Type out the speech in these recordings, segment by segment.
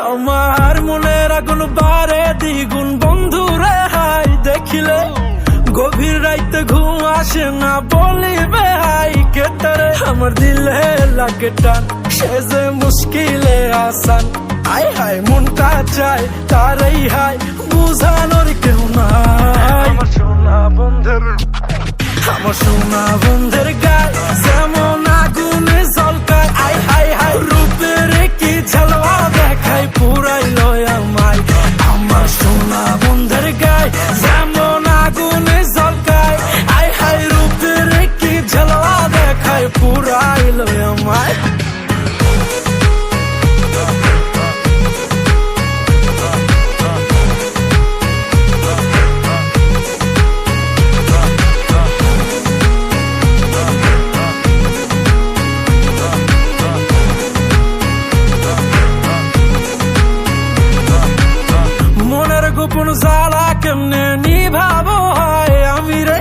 আমার মনের আগুন বারে দ্বিগুণ বন্ধুরে হাই দেখিলে, গভীর রাইতে ঘুম আসে না বলিবে হাই কেতারে। আমার দিলে লাগে টান সে যে মুশকিলে আসান, আই হাই মনটা চাই তারই হাই বুঝানোর কেউ নাই। আমার সোনা বন্ধের, আমার সোনা বন্ধের গায় যেমন আগুনে ঝলকায়, আই হাই হাই রূপের কি ঝালওয়া দেখায় পুরাইলো আমায়। আমার সোনা বন্ধের গায় যেমন আগুনে ঝলকায়, আই হাই রূপের কি ঝালওয়া দেখায় পুরাইলো আমায়। গোপন জ্বালা কেমনে নিভাবো হয় আমি রে,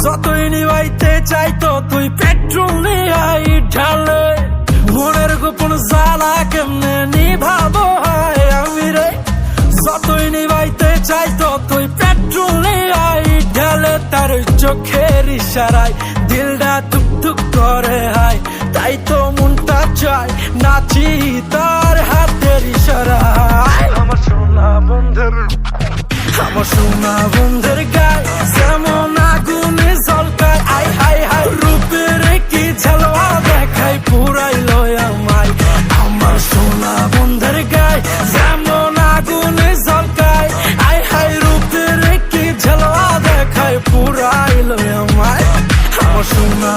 যতই নিভাইতে চাই ততই পেট্রোল নিয়াই ঢালে। মনের গোপন জ্বালা কেমনে নিভাবো হয় আমি রে, যতই নিভাইতে চাই ততই পেট্রোল নিয়াই ঢালে। তার চোখের ইশারায় দিলটা টুকটুক করে হাই, তাই তো মনটা চায় নাচি তার হাতের ইশারায়। আমার সোনা বন্ধের, আমার সোনা বন্ধের গায় যেমন আগুনে ঝলকায়, আই হাই হাই রূপের কি ঝালওয়া দেখায় পুরাইলো আমায়। আমার সোনা বন্ধের গায় যেমন আগুনে ঝলকায়, আই হাই রূপের কি ঝালওয়া দেখায় পুরাইলো আমায়। আমার সোনা